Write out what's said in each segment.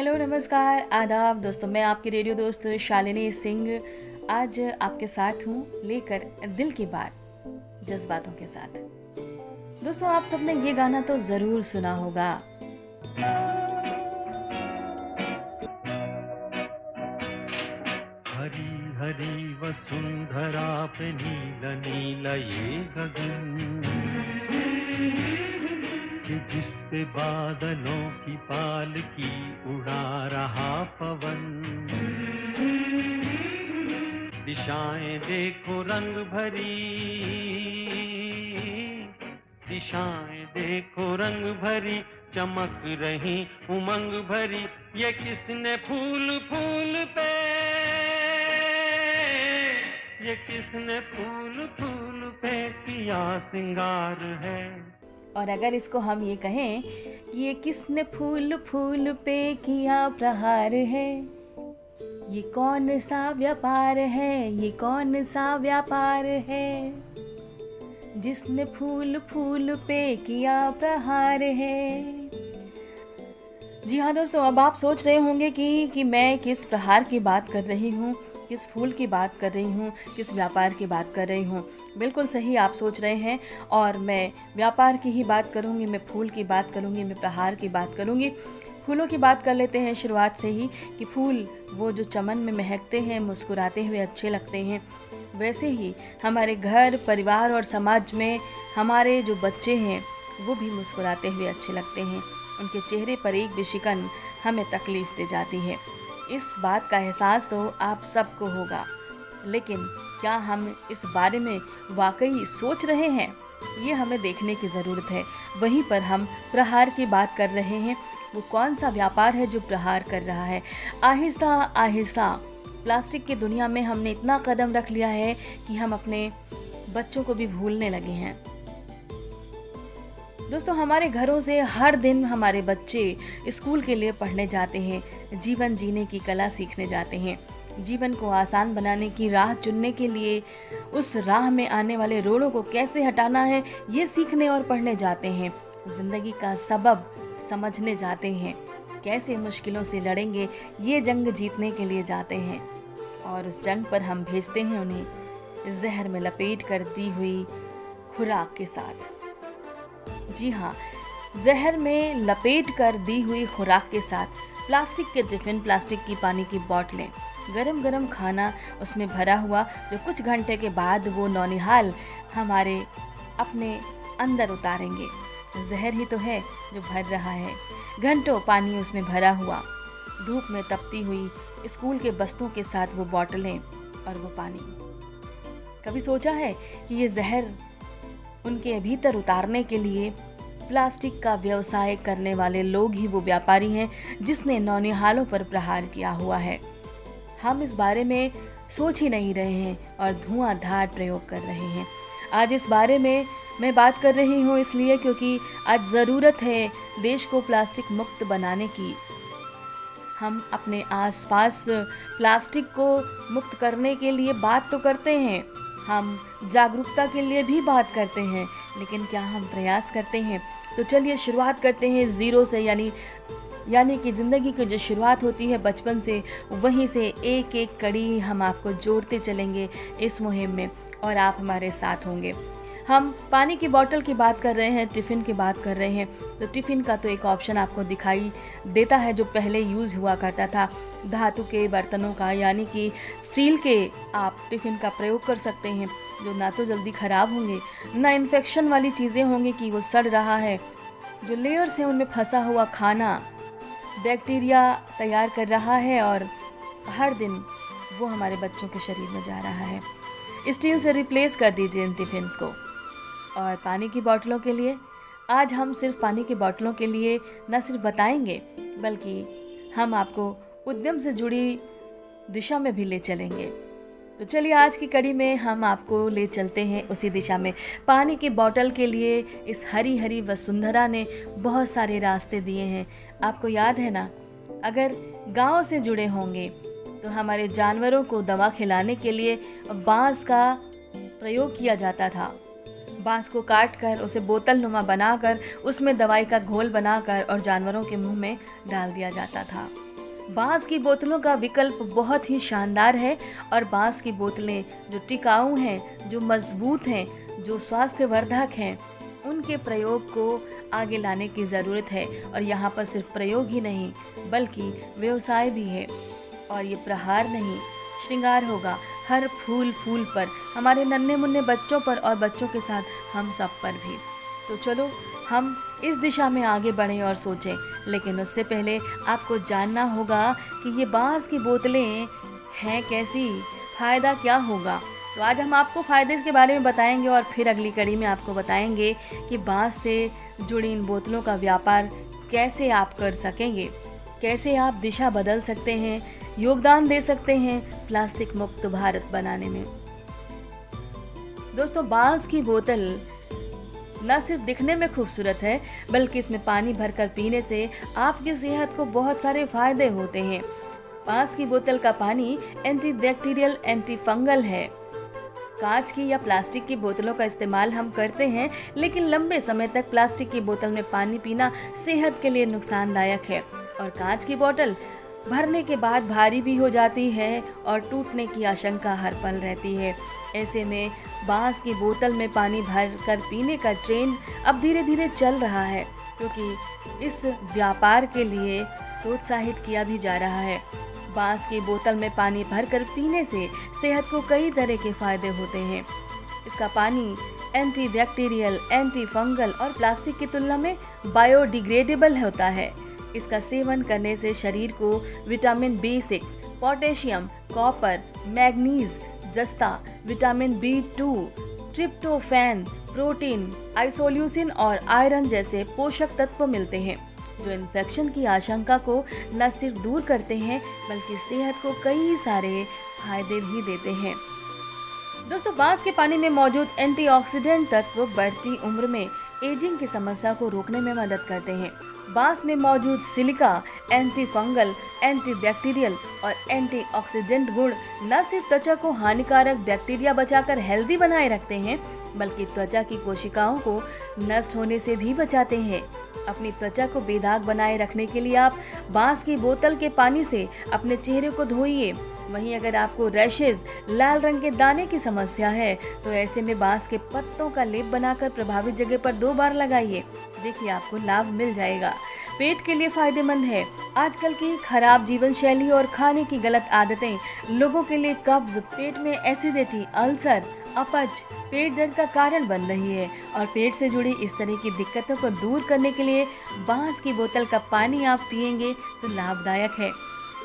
Hello, नमस्कार, आदाब दोस्तों। मैं आपकी रेडियो दोस्त शालिनी सिंह आज आपके साथ हूँ, लेकर दिल की बात जज्बातों के साथ। दोस्तों, आप सबने ये गाना तो ज़रूर सुना होगा। हरी हरी वसुंधरा पे नीला नीला ये गगन, कि जिस पे बादलों की पालकी उड़ा रहा पवन। दिशाएं देखो रंग भरी, दिशाएं देखो रंग भरी, चमक रही उमंग भरी। ये किसने फूल फूल पे, ये किसने फूल फूल पे किया सिंगार है। और अगर इसको हम ये कहें कि ये किसने फूल फूल पे किया प्रहार है, ये कौन सा व्यापार है, ये कौन सा व्यापार है, जिसने फूल फूल पे किया प्रहार है। जी हाँ दोस्तों, अब आप सोच रहे होंगे कि मैं किस प्रहार की बात कर रही हूँ, किस फूल की बात कर रही हूँ, किस व्यापार की बात कर रही हूँ। बिल्कुल सही आप सोच रहे हैं, और मैं व्यापार की ही बात करूँगी, मैं फूल की बात करूँगी, मैं प्रहार की बात करूँगी। फूलों की बात कर लेते हैं शुरुआत से ही, कि फूल वो जो चमन में महकते हैं, मुस्कुराते हुए अच्छे लगते हैं। वैसे ही हमारे घर परिवार और समाज में हमारे जो बच्चे हैं वो भी मुस्कुराते हुए अच्छे लगते हैं। उनके चेहरे पर एक भी शिकन हमें तकलीफ़ दे जाती है। इस बात का एहसास तो आप सबको होगा, लेकिन क्या हम इस बारे में वाकई सोच रहे हैं, ये हमें देखने की ज़रूरत है। वहीं पर हम प्रहार की बात कर रहे हैं। वो कौन सा व्यापार है जो प्रहार कर रहा है? आहिस्ता आहिस्ता प्लास्टिक की दुनिया में हमने इतना कदम रख लिया है कि हम अपने बच्चों को भी भूलने लगे हैं। दोस्तों, हमारे घरों से हर दिन हमारे बच्चे स्कूल के लिए पढ़ने जाते हैं, जीवन जीने की कला सीखने जाते हैं, जीवन को आसान बनाने की राह चुनने के लिए उस राह में आने वाले रोड़ों को कैसे हटाना है ये सीखने और पढ़ने जाते हैं। ज़िंदगी का सबब समझने जाते हैं, कैसे मुश्किलों से लड़ेंगे ये जंग जीतने के लिए जाते हैं। और उस जंग पर हम भेजते हैं उन्हें जहर में लपेट कर दी हुई खुराक के साथ। जी हाँ, जहर में लपेट कर दी हुई खुराक के साथ प्लास्टिक के टिफ़िन, प्लास्टिक की पानी की बोतलें, गरम गरम खाना उसमें भरा हुआ, जो कुछ घंटे के बाद वो नौनिहाल हमारे अपने अंदर उतारेंगे। जहर ही तो है जो भर रहा है। घंटों पानी उसमें भरा हुआ, धूप में तपती हुई स्कूल के बस्तों के साथ वो बोतलें और वो पानी। कभी सोचा है कि ये जहर उनके भीतर उतारने के लिए प्लास्टिक का व्यवसाय करने वाले लोग ही वो व्यापारी हैं जिसने नौनिहालों पर प्रहार किया हुआ है? हम इस बारे में सोच ही नहीं रहे हैं और धुआंधार प्रयोग कर रहे हैं। आज इस बारे में मैं बात कर रही हूँ इसलिए क्योंकि आज ज़रूरत है देश को प्लास्टिक मुक्त बनाने की। हम अपने आसपास प्लास्टिक को मुक्त करने के लिए बात तो करते हैं, हम जागरूकता के लिए भी बात करते हैं, लेकिन क्या हम प्रयास करते हैं? तो चलिए शुरुआत करते हैं ज़ीरो से, यानी कि ज़िंदगी की जो शुरुआत होती है बचपन से, वहीं से एक एक कड़ी हम आपको जोड़ते चलेंगे इस मुहिम में, और आप हमारे साथ होंगे। हम पानी की बोतल की बात कर रहे हैं, टिफ़िन की बात कर रहे हैं, तो टिफ़िन का तो एक ऑप्शन आपको दिखाई देता है जो पहले यूज़ हुआ करता था, धातु के बर्तनों का, यानी कि स्टील के आप टिफ़िन का प्रयोग कर सकते हैं, जो ना तो जल्दी ख़राब होंगे, ना इन्फेक्शन वाली चीज़ें होंगी कि वो सड़ रहा है। जो लेयर्स हैं उनमें फंसा हुआ खाना बैक्टीरिया तैयार कर रहा है और हर दिन वो हमारे बच्चों के शरीर में जा रहा है। स्टील से रिप्लेस कर दीजिए इन टिफ़िन्स को। और पानी की बोतलों के लिए आज हम सिर्फ पानी की बोतलों के लिए न सिर्फ बताएंगे, बल्कि हम आपको उद्यम से जुड़ी दिशा में भी ले चलेंगे। तो चलिए आज की कड़ी में हम आपको ले चलते हैं उसी दिशा में। पानी की बोतल के लिए इस हरी हरी वसुंधरा ने बहुत सारे रास्ते दिए हैं। आपको याद है ना, अगर गांव से जुड़े होंगे तो हमारे जानवरों को दवा खिलाने के लिए बांस का प्रयोग किया जाता था। बांस को काट कर उसे बोतल नुमा बनाकर उसमें दवाई का घोल बनाकर और जानवरों के मुंह में डाल दिया जाता था। बांस की बोतलों का विकल्प बहुत ही शानदार है और बांस की बोतलें जो टिकाऊ हैं, जो मजबूत हैं, जो स्वास्थ्यवर्धक हैं, उनके प्रयोग को आगे लाने की ज़रूरत है। और यहाँ पर सिर्फ प्रयोग ही नहीं बल्कि व्यवसाय भी है। और ये प्रहार नहीं, श्रृंगार होगा हर फूल फूल पर, हमारे नन्हे मुन्ने बच्चों पर और बच्चों के साथ हम सब पर भी। तो चलो हम इस दिशा में आगे बढ़ें और सोचें, लेकिन उससे पहले आपको जानना होगा कि ये बांस की बोतलें हैं कैसी, फ़ायदा क्या होगा। तो आज हम आपको फ़ायदे के बारे में बताएंगे और फिर अगली कड़ी में आपको बताएंगे कि बांस से जुड़ी इन बोतलों का व्यापार कैसे आप कर सकेंगे, कैसे आप दिशा बदल सकते हैं, योगदान दे सकते हैं प्लास्टिक मुक्त भारत बनाने में। दोस्तों, बांस की बोतल न सिर्फ दिखने में खूबसूरत है बल्कि इसमें पानी भरकर पीने से आपकी सेहत को बहुत सारे फायदे होते हैं। बांस की बोतल का पानी एंटीबैक्टीरियल, एंटी फंगल है। कांच की या प्लास्टिक की बोतलों का इस्तेमाल हम करते हैं, लेकिन लंबे समय तक प्लास्टिक की बोतल में पानी पीना सेहत के लिए नुकसानदायक है। और कांच की बोतल भरने के बाद भारी भी हो जाती है और टूटने की आशंका हर पल रहती है। ऐसे में बांस की बोतल में पानी भरकर पीने का ट्रेंड अब धीरे धीरे चल रहा है, क्योंकि इस व्यापार के लिए प्रोत्साहित किया भी जा रहा है। बांस की बोतल में पानी भरकर पीने से सेहत को कई तरह के फायदे होते हैं। इसका पानी एंटीबैक्टीरियल, एंटी फंगल और प्लास्टिक की तुलना में बायोडिग्रेडेबल होता है। इसका सेवन करने से शरीर को vitamin B6, potassium, copper, manganese, जस्ता, vitamin B2, tryptophan, protein, isoleucine और आयरन जैसे पोषक तत्व मिलते हैं, जो इन्फेक्शन की आशंका को न सिर्फ दूर करते हैं बल्कि सेहत को कई सारे फायदे भी देते हैं। दोस्तों, बांस के पानी में मौजूद एंटीऑक्सीडेंट तत्व बढ़ती उम्र में एजिंग की समस्या को रोकने में मदद करते हैं। बांस में मौजूद सिलिका एंटी फंगल, एंटीबैक्टीरियल और एंटीऑक्सीडेंट गुण न सिर्फ त्वचा को हानिकारक बैक्टीरिया बचाकर हेल्दी बनाए रखते हैं बल्कि त्वचा की कोशिकाओं को नष्ट होने से भी बचाते हैं। अपनी त्वचा को बेदाग बनाए रखने के लिए आप बांस की बोतल के पानी से अपने चेहरे को धोइए। वहीं अगर आपको रैशेज, लाल रंग के दाने की समस्या है तो ऐसे में बांस के पत्तों का लेप बनाकर प्रभावित जगह पर 2 बार लगाइए। देखिए, आपको लाभ मिल जाएगा। पेट के लिए फायदेमंद है। आजकल की खराब जीवन शैली और खाने की गलत आदतें लोगों के लिए कब्ज, पेट में एसिडिटी, अल्सर, अपच, पेट दर्द का कारण बन रही है। और पेट से जुड़ी इस तरह की दिक्कतों को दूर करने के लिए बांस की बोतल का पानी आप पिएंगे तो लाभदायक है।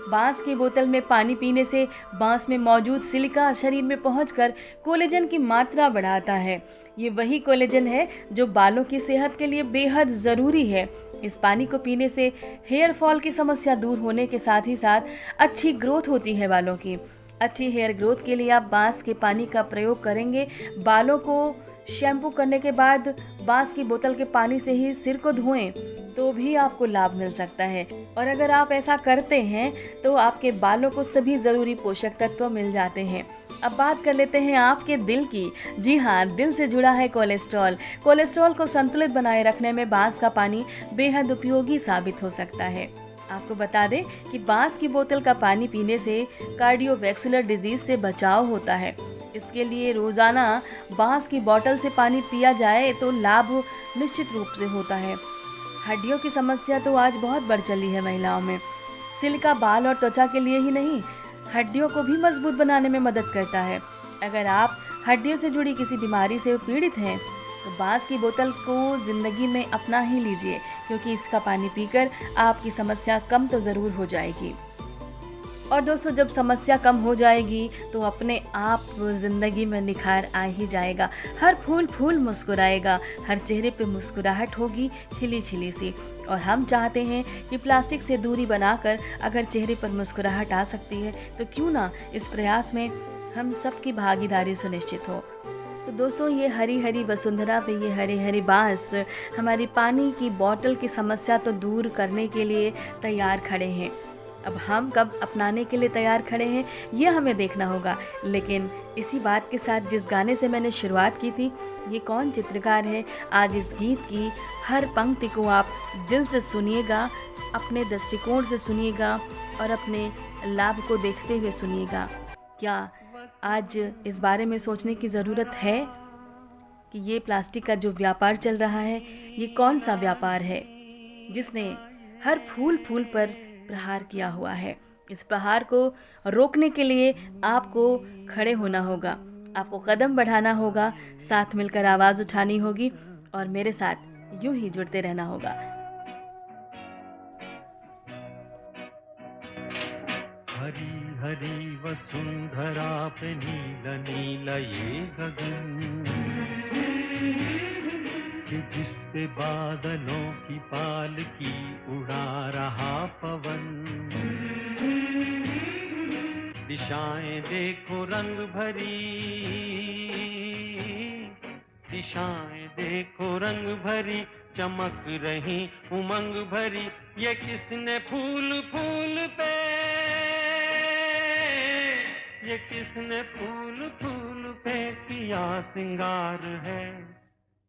बांस की बोतल में पानी पीने से बांस में मौजूद सिलिका शरीर में पहुंचकर कोलेजन की मात्रा बढ़ाता है। ये वही कोलेजन है जो बालों की सेहत के लिए बेहद ज़रूरी है। इस पानी को पीने से हेयर फॉल की समस्या दूर होने के साथ ही साथ अच्छी ग्रोथ होती है बालों की। अच्छी हेयर ग्रोथ के लिए आप बांस के पानी का प्रयोग करेंगे। बालों को शैम्पू करने के बाद बांस की बोतल के पानी से ही सिर को धोएं तो भी आपको लाभ मिल सकता है। और अगर आप ऐसा करते हैं तो आपके बालों को सभी ज़रूरी पोषक तत्व मिल जाते हैं। अब बात कर लेते हैं आपके दिल की। जी हाँ, दिल से जुड़ा है कोलेस्ट्रॉल। कोलेस्ट्रॉल को संतुलित बनाए रखने में बांस का पानी बेहद उपयोगी साबित हो सकता है। आपको बता दें कि बांस की बोतल का पानी पीने से कार्डियोवैस्कुलर डिजीज से बचाव होता है। इसके लिए रोज़ाना बांस की बोतल से पानी पिया जाए तो लाभ निश्चित रूप से होता है। हड्डियों की समस्या तो आज बहुत बढ़ चली है महिलाओं में। सिलिका बाल और त्वचा के लिए ही नहीं, हड्डियों को भी मजबूत बनाने में मदद करता है। अगर आप हड्डियों से जुड़ी किसी बीमारी से पीड़ित हैं तो बांस की बोतल को ज़िंदगी में अपना ही लीजिए, क्योंकि इसका पानी पीकर आपकी समस्या कम तो ज़रूर हो जाएगी। और दोस्तों, जब समस्या कम हो जाएगी तो अपने आप ज़िंदगी में निखार आ ही जाएगा। हर फूल फूल मुस्कुराएगा, हर चेहरे पे मुस्कुराहट होगी खिली खिली सी। और हम चाहते हैं कि प्लास्टिक से दूरी बनाकर अगर चेहरे पर मुस्कुराहट आ सकती है तो क्यों ना इस प्रयास में हम सबकी भागीदारी सुनिश्चित हो। तो दोस्तों, ये हरी हरी वसुंधरा पे ये हरे हरे बांस हमारी पानी की बोतल की समस्या तो दूर करने के लिए तैयार खड़े हैं। अब हम कब अपनाने के लिए तैयार खड़े हैं ये हमें देखना होगा। लेकिन इसी बात के साथ जिस गाने से मैंने शुरुआत की थी, ये कौन चित्रकार है, आज इस गीत की हर पंक्ति को आप दिल से सुनिएगा, अपने दृष्टिकोण से सुनिएगा, और अपने लाभ को देखते हुए सुनिएगा। क्या आज इस बारे में सोचने की ज़रूरत है कि ये प्लास्टिक का जो व्यापार चल रहा है, ये कौन सा व्यापार है जिसने हर फूल फूल पर प्रहार किया हुआ है। इस प्रहार को रोकने के लिए आपको खड़े होना होगा, आपको कदम बढ़ाना होगा, साथ मिलकर आवाज़ उठानी होगी और मेरे साथ यूं ही जुड़ते रहना होगा। हरी हरी वसुंधरा पे नीला नीला ये गगन, कि जिससे बादलों की पालकी उड़ा रहा पवन। दिशाएं देखो रंग भरी, दिशाएं देखो रंग भरी, चमक रही उमंग भरी। ये किसने फूल फूल पे, ये किसने फूल फूल पे किया सिंगार है।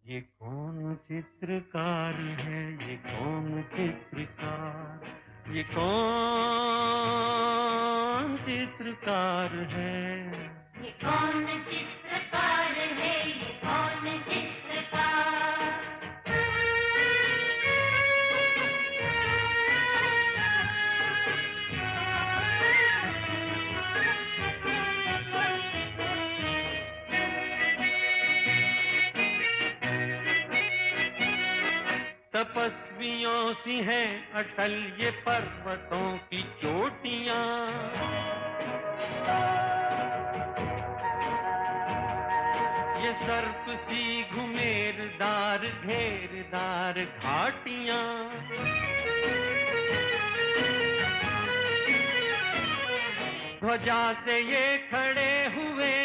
ये कौन चित्रकार है, ये कौन चित्रकार, ये कौन चित्रकार है। ये कौन चित्रकार है, ये कौन चित्रकार। तपस्वियों सी हैं अटल ये पर्वतों की चोटियां, ये सर्प सी घुमेरदार घेरदार घाटियां। ध्वजा से ये खड़े हुए,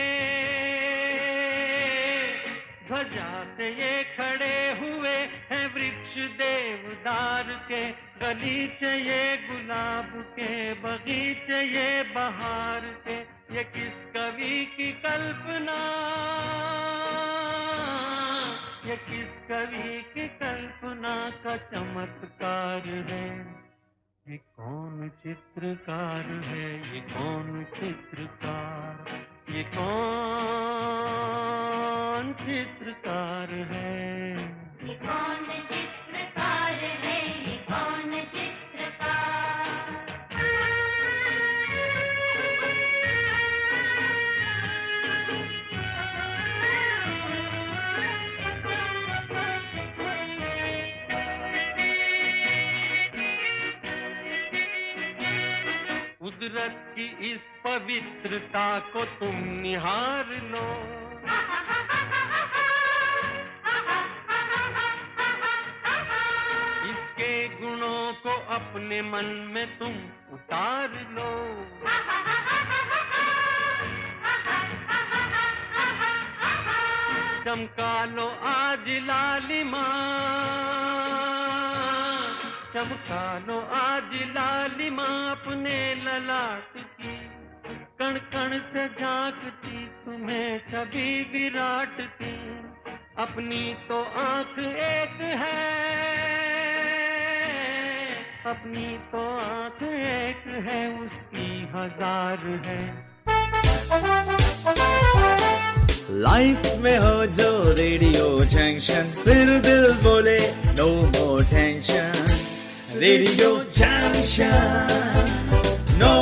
ध्वजा से ये खड़े हुए हैं वृक्ष देवदार के। गलीचे ये गुलाब के, बगीचे ये बहार के। ये किस कवि की कल्पना, ये किस कवि की कल्पना का चमत्कार है। ये कौन चित्रकार है, ये कौन चित्रकार, ये कौन चित्रकार है। ये कौन चित्रकार है, ये कौन चित्रकार। कुदरत की इस पवित्रता को तुम निहार लो, इसके गुणों को अपने मन में तुम उतार लो। चमका लो आज लालिमा, चमका लो आज लालिमा अपने ललाट की। कण कण से झांकती तुम्हें छवि विराट की। अपनी तो आंख एक है, अपनी तो आंख एक है, उसकी हजार है। लाइफ में हो जो रेडियो जंक्शन, फिर दिल बोले no more tension. Radio junction, no